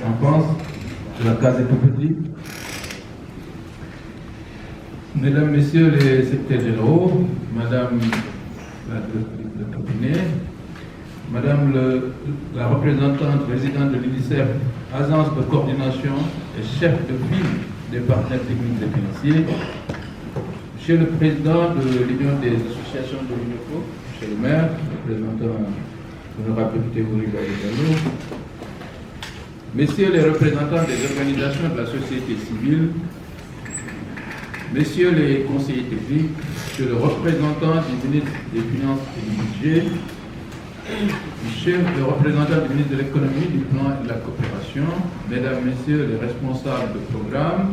enfance de la case des tout-petits. Mesdames, Messieurs les secrétaires généraux, Madame la directrice de cabinet, Madame la représentante résidente de l'UNICEF, agence de coordination et chef de file des partenaires techniques et financiers, Monsieur le Président de l'Union des associations de l'UNEFO, Monsieur le maire, représentant l'honorable député Ouriba Diallo, Messieurs les représentants des organisations de la société civile, Messieurs les conseillers techniques, Monsieur le représentant du ministre des Finances et du Budget, Monsieur le représentant du ministre de l'Économie, du Plan et de la Coopération, Mesdames, Messieurs les responsables de programme,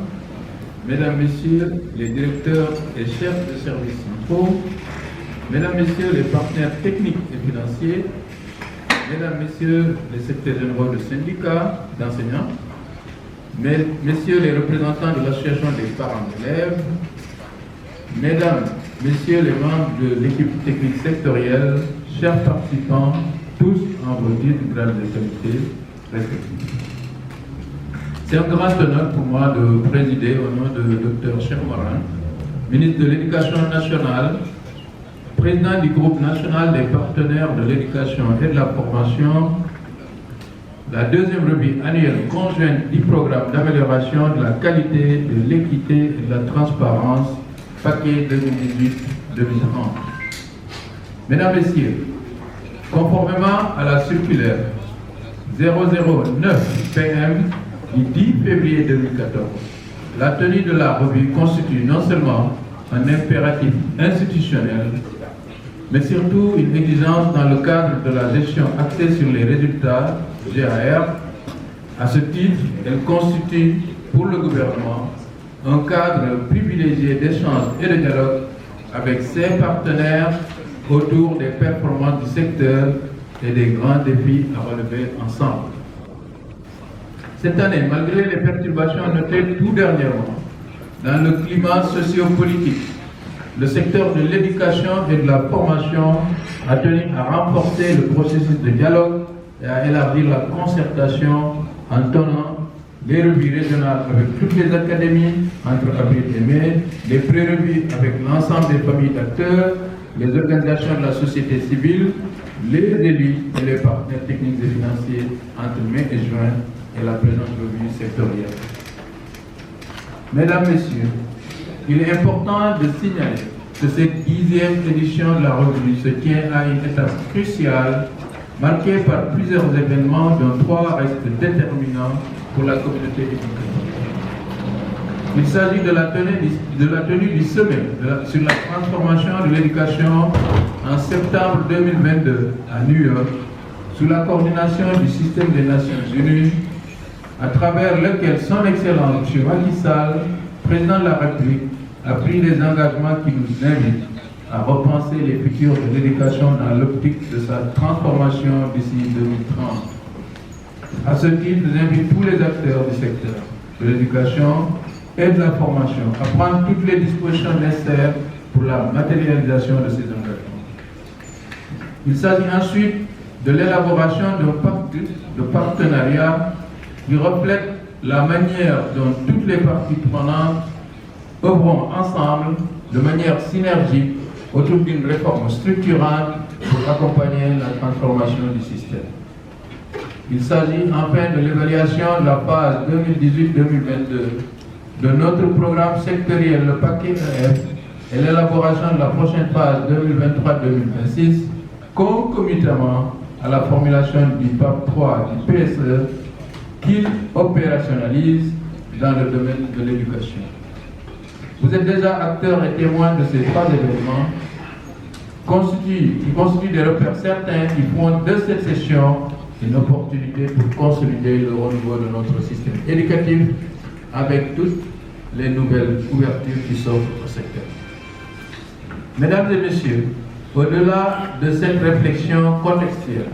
Mesdames, Messieurs les directeurs et chefs de services centraux, Mesdames, Messieurs les partenaires techniques et financiers, Mesdames, Messieurs les secrétaires généraux de syndicats d'enseignants, Messieurs les représentants de l'association des parents d'élèves, Mesdames, Messieurs les membres de l'équipe technique sectorielle, chers participants, tous en vos titres, grades de qualité respectifs. C'est un grand honneur pour moi de présider au nom de Dr Cheikh Morin, ministre de l'Éducation nationale, président du groupe national des partenaires de l'éducation et de la formation, la deuxième revue annuelle conjointe du programme d'amélioration de la qualité, de l'équité et de la transparence, paquet 2018-2030. Mesdames, Messieurs, conformément à la circulaire 009 PM du 10 février 2014, la tenue de la revue constitue non seulement un impératif institutionnel, mais surtout une exigence dans le cadre de la gestion axée sur les résultats GAR. À ce titre, elle constitue pour le gouvernement un cadre privilégié d'échange et de dialogue avec ses partenaires autour des performances du secteur et des grands défis à relever ensemble. Cette année, malgré les perturbations notées tout dernièrement dans le climat socio-politique, le secteur de l'éducation et de la formation a tenu à renforcer le processus de dialogue et à élargir la concertation en tenant les revues régionales avec toutes les académies entre avril et mai, les pré-revues avec l'ensemble des familles d'acteurs, les organisations de la société civile, les élus et les partenaires techniques et financiers entre mai et juin et la présente revue sectorielle. Mesdames, Messieurs, il est important de signaler que cette 10e édition de la revue se tient à une étape cruciale marquée par plusieurs événements dont 3 restent déterminants pour la communauté éducative. Il s'agit de la tenue du sommet sur la transformation de l'éducation en septembre 2022 à New York, sous la coordination du système des Nations Unies, à travers lequel son Excellence M. Macky Sall, président de la République, a pris des engagements qui nous invitent à repenser les futurs de l'éducation dans l'optique de sa transformation d'ici 2030. À ce titre, nous invitons tous les acteurs du secteur de l'éducation et de la formation à prendre toutes les dispositions nécessaires pour la matérialisation de ces engagements. Il s'agit ensuite de l'élaboration d'un pacte de partenariat qui reflète la manière dont toutes les parties prenantes œuvront ensemble de manière synergique autour d'une réforme structurante pour accompagner la transformation du système. Il s'agit enfin de l'évaluation de la phase 2018-2022 de notre programme sectoriel, le paquet EF, et l'élaboration de la prochaine phase 2023-2026, concomitamment à la formulation du PAP 3 du PSE, qu'il opérationnalise dans le domaine de l'éducation. Vous êtes déjà acteurs et témoins de ces 3 événements qui constituent des repères certains qui font de cette session une opportunité pour consolider le renouveau de notre système éducatif avec toutes les nouvelles ouvertures qui s'offrent au secteur. Mesdames et Messieurs, au-delà de cette réflexion contextuelle,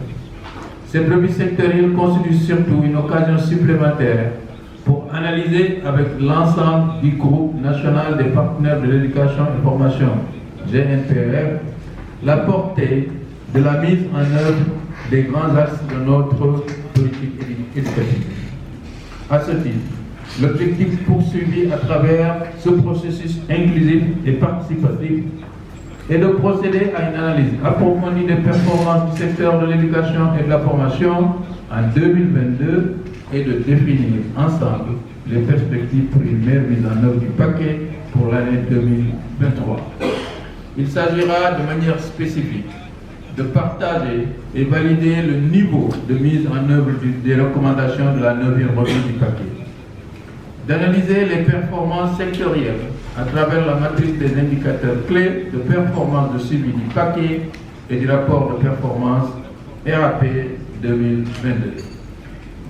cette revue sectorielle constitue surtout une occasion supplémentaire pour analyser avec l'ensemble du groupe national des partenaires de l'éducation et formation, GNPF, la portée de la mise en œuvre des grands axes de notre politique éducative. À ce titre, l'objectif poursuivi à travers ce processus inclusif et participatif est de procéder à une analyse approfondie des performances du secteur de l'éducation et de la formation en 2022 et de définir ensemble les perspectives pour une meilleure mise en œuvre du paquet pour l'année 2023. Il s'agira de manière spécifique de partager et valider le niveau de mise en œuvre des recommandations de la 9e revue du paquet, d'analyser les performances sectorielles à travers la matrice des indicateurs clés de performance de suivi du paquet et du rapport de performance RAP 2022.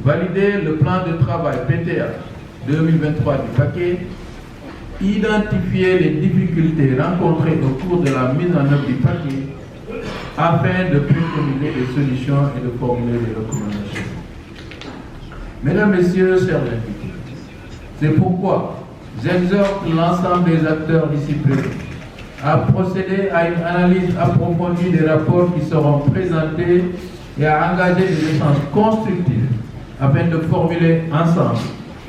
Valider le plan de travail PTA 2023 du paquet, identifier les difficultés rencontrées au cours de la mise en œuvre du paquet afin de préconiser des solutions et de formuler des recommandations. Mesdames, Messieurs, chers invités, c'est pourquoi j'exhorte l'ensemble des acteurs d'ici présents à procéder à une analyse approfondie des rapports qui seront présentés et à engager des échanges constructifs afin de formuler ensemble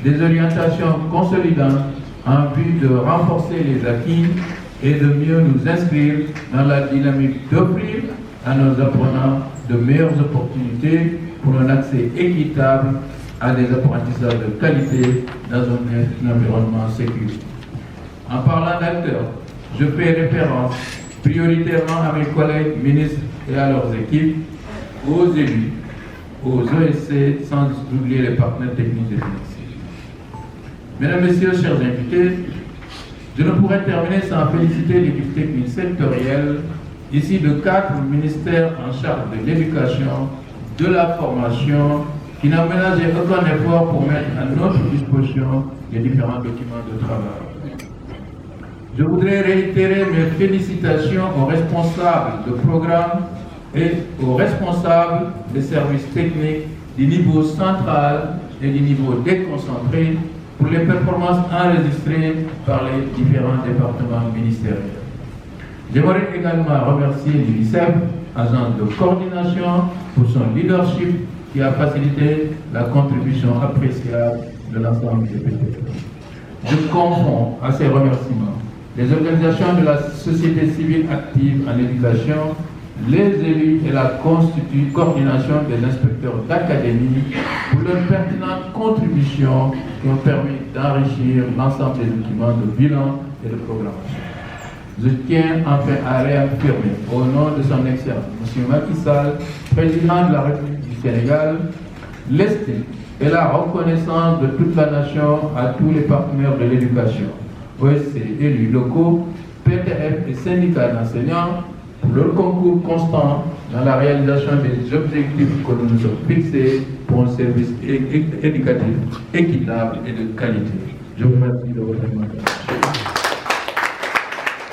des orientations consolidantes en vue de renforcer les acquis et de mieux nous inscrire dans la dynamique d'offrir à nos apprenants de meilleures opportunités pour un accès équitable à des apprentissages de qualité dans un environnement sécurisé. En parlant d'acteurs, je fais référence prioritairement à mes collègues ministres et à leurs équipes, aux élus, aux OSC, sans oublier les partenaires techniques et financiers. Mesdames, Messieurs, chers invités, je ne pourrais terminer sans féliciter l'équipe technique sectorielle, ici de 4 ministères en charge de l'éducation, de la formation, qui n'a ménagé aucun effort pour mettre à notre disposition les différents documents de travail. Je voudrais réitérer mes félicitations aux responsables de programme et aux responsables des services techniques du niveau central et du niveau déconcentré pour les performances enregistrées par les différents départements ministériels. J'aimerais également remercier l'UNICEF, agence de coordination, pour son leadership qui a facilité la contribution appréciable de l'ensemble des PTF. Je confonds à ces remerciements les organisations de la société civile active en éducation, les élus et la coordination des inspecteurs d'académie pour leurs pertinentes contributions qui ont permis d'enrichir l'ensemble des documents de bilan et de programmation. Je tiens enfin à réaffirmer au nom de son Excellence, M. Macky Sall, président de la République du Sénégal, l'estime et la reconnaissance de toute la nation à tous les partenaires de l'éducation, OSC, élus locaux, PTF et syndicats d'enseignants, pour leur concours constant dans la réalisation des objectifs que nous nous sommes fixés pour un service éducatif équitable et de qualité. Je vous remercie de votre attention.